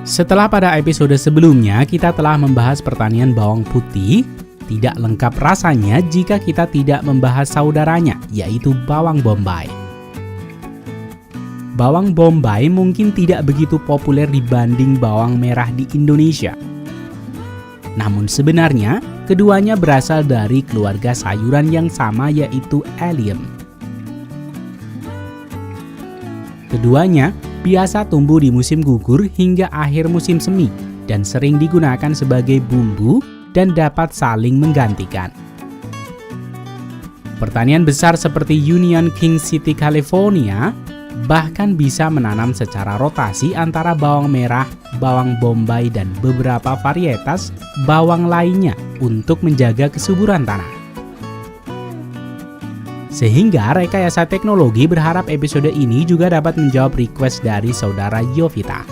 Setelah pada episode sebelumnya kita telah membahas pertanian bawang putih, tidak lengkap rasanya jika kita tidak membahas saudaranya, yaitu bawang bombay. Bawang bombay mungkin tidak begitu populer dibanding bawang merah di Indonesia. Namun sebenarnya, keduanya berasal dari keluarga sayuran yang sama, yaitu allium. Keduanya biasa tumbuh di musim gugur hingga akhir musim semi dan sering digunakan sebagai bumbu dan dapat saling menggantikan. Pertanian besar seperti Union King City, California bahkan bisa menanam secara rotasi antara bawang merah, bawang bombay, dan beberapa varietas bawang lainnya untuk menjaga kesuburan tanah. Sehingga Rekayasa Teknologi berharap episode ini juga dapat menjawab request dari saudara Yovita.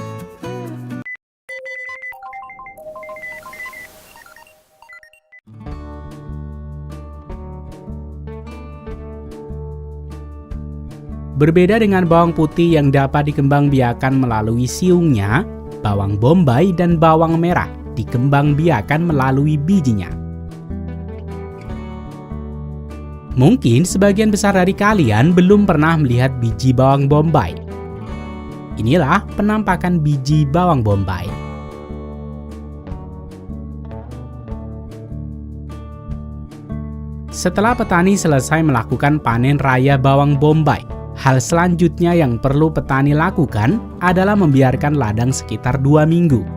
Berbeda dengan bawang putih yang dapat dikembangbiakan melalui siungnya, bawang bombay dan bawang merah dikembangbiakan melalui bijinya. Mungkin sebagian besar dari kalian belum pernah melihat biji bawang bombay. Inilah penampakan biji bawang bombay. Setelah petani selesai melakukan panen raya bawang bombay, hal selanjutnya yang perlu petani lakukan adalah membiarkan ladang sekitar 2 minggu.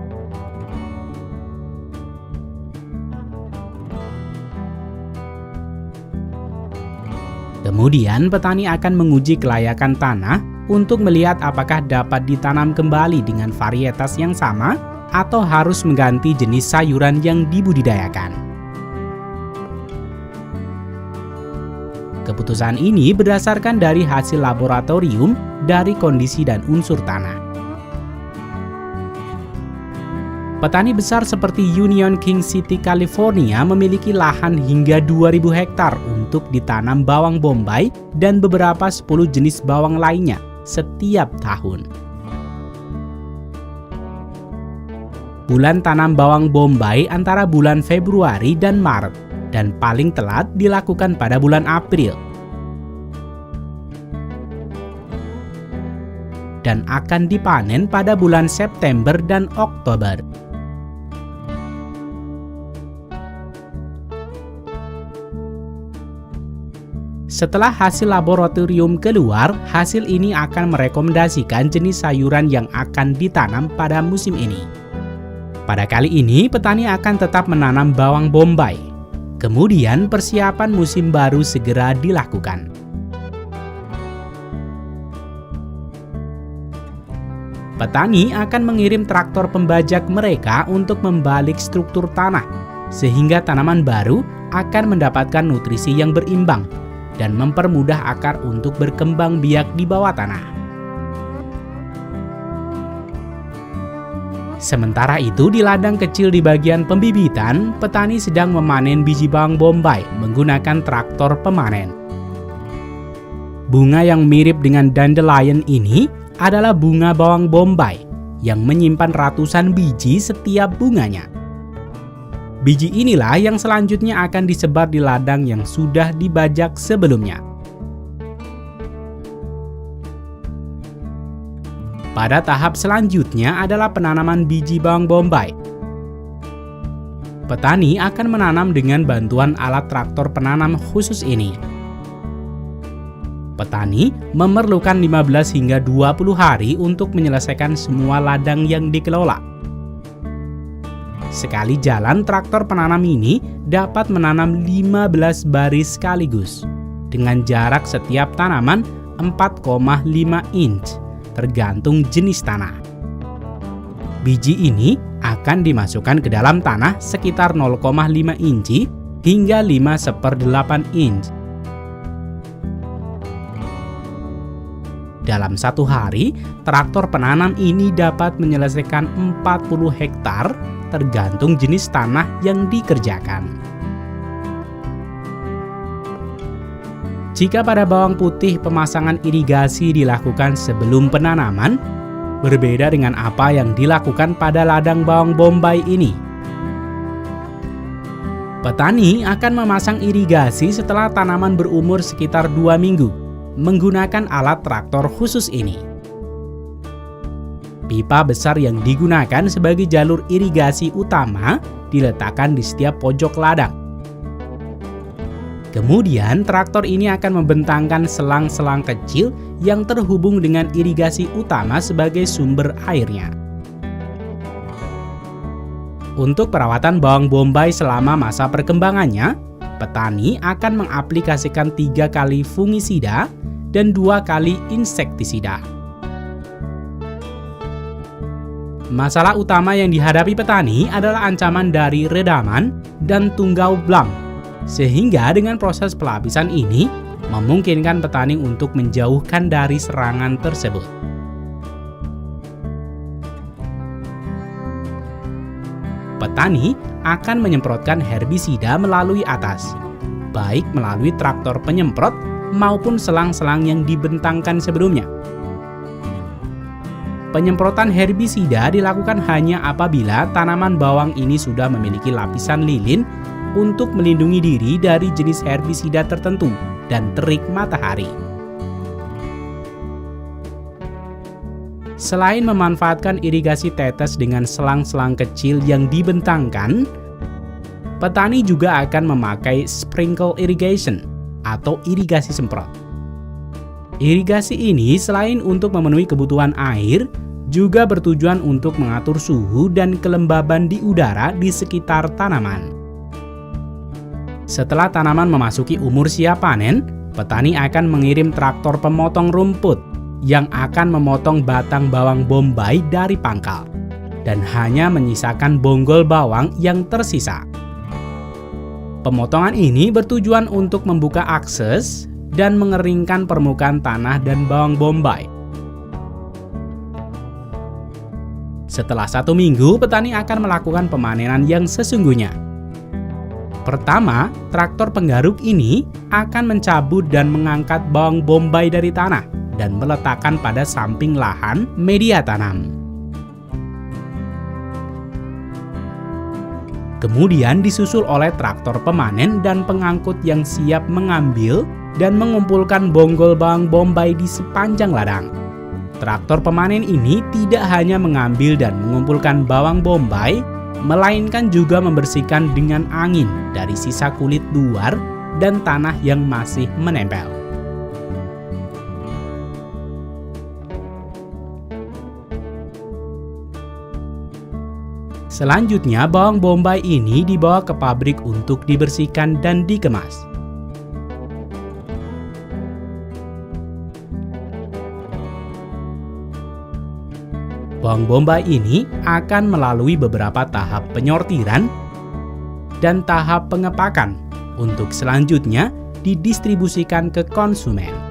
Kemudian petani akan menguji kelayakan tanah untuk melihat apakah dapat ditanam kembali dengan varietas yang sama atau harus mengganti jenis sayuran yang dibudidayakan. Keputusan ini berdasarkan dari hasil laboratorium dari kondisi dan unsur tanah. Petani besar seperti Union King City, California memiliki lahan hingga 2.000 hektar untuk ditanam bawang bombay dan beberapa 10 jenis bawang lainnya setiap tahun. Bulan tanam bawang bombay antara bulan Februari dan Maret, dan paling telat dilakukan pada bulan April. Dan akan dipanen pada bulan September dan Oktober. Setelah hasil laboratorium keluar, hasil ini akan merekomendasikan jenis sayuran yang akan ditanam pada musim ini. Pada kali ini, petani akan tetap menanam bawang bombay. Kemudian persiapan musim baru segera dilakukan. Petani akan mengirim traktor pembajak mereka untuk membalik struktur tanah, sehingga tanaman baru akan mendapatkan nutrisi yang berimbang dan mempermudah akar untuk berkembang biak di bawah tanah. Sementara itu, di ladang kecil di bagian pembibitan, petani sedang memanen biji bawang bombay menggunakan traktor pemanen. Bunga yang mirip dengan dandelion ini adalah bunga bawang bombay yang menyimpan ratusan biji setiap bunganya. Biji inilah yang selanjutnya akan disebar di ladang yang sudah dibajak sebelumnya. Pada tahap selanjutnya adalah penanaman biji bawang bombay. Petani akan menanam dengan bantuan alat traktor penanam khusus ini. Petani memerlukan 15 hingga 20 hari untuk menyelesaikan semua ladang yang dikelola. Sekali jalan, traktor penanam ini dapat menanam 15 baris sekaligus dengan jarak setiap tanaman 4,5 inch tergantung jenis tanah. Biji ini akan dimasukkan ke dalam tanah sekitar 0,5 inci hingga 5/8 inch. Dalam satu hari, traktor penanam ini dapat menyelesaikan 40 hektar tergantung jenis tanah yang dikerjakan. Jika pada bawang putih pemasangan irigasi dilakukan sebelum penanaman, Berbeda dengan apa yang dilakukan pada ladang bawang bombay ini. Petani akan memasang irigasi setelah tanaman berumur sekitar 2 minggu menggunakan alat traktor khusus ini. Pipa besar yang digunakan sebagai jalur irigasi utama diletakkan di setiap pojok ladang. Kemudian traktor ini akan membentangkan selang-selang kecil yang terhubung dengan irigasi utama sebagai sumber airnya. Untuk perawatan bawang bombay selama masa perkembangannya, petani akan mengaplikasikan 3 kali fungisida dan 2 kali insektisida. Masalah utama yang dihadapi petani adalah ancaman dari redaman dan tunggau blang, sehingga dengan proses pelapisan ini memungkinkan petani untuk menjauhkan dari serangan tersebut. Petani akan menyemprotkan herbisida melalui atas, baik melalui traktor penyemprot maupun selang-selang yang dibentangkan sebelumnya. Penyemprotan herbisida dilakukan hanya apabila tanaman bawang ini sudah memiliki lapisan lilin untuk melindungi diri dari jenis herbisida tertentu dan terik matahari. Selain memanfaatkan irigasi tetes dengan selang-selang kecil yang dibentangkan, petani juga akan memakai sprinkle irrigation atau irigasi semprot. Irigasi ini selain untuk memenuhi kebutuhan air, juga bertujuan untuk mengatur suhu dan kelembaban di udara di sekitar tanaman. Setelah tanaman memasuki umur siap panen, petani akan mengirim traktor pemotong rumput yang akan memotong batang bawang bombay dari pangkal dan hanya menyisakan bonggol bawang yang tersisa. Pemotongan ini bertujuan untuk membuka akses dan mengeringkan permukaan tanah dan bawang bombay. Setelah 1 minggu, petani akan melakukan pemanenan yang sesungguhnya. Pertama, traktor penggaruk ini akan mencabut dan mengangkat bawang bombay dari tanah dan meletakkan pada samping lahan media tanam. Kemudian disusul oleh traktor pemanen dan pengangkut yang siap mengambil dan mengumpulkan bonggol bawang bombay di sepanjang ladang. Traktor pemanen ini tidak hanya mengambil dan mengumpulkan bawang bombay, melainkan juga membersihkan dengan angin dari sisa kulit luar dan tanah yang masih menempel. Selanjutnya, bawang bombay ini dibawa ke pabrik untuk dibersihkan dan dikemas. Bawang bombay ini akan melalui beberapa tahap penyortiran dan tahap pengepakan untuk selanjutnya didistribusikan ke konsumen.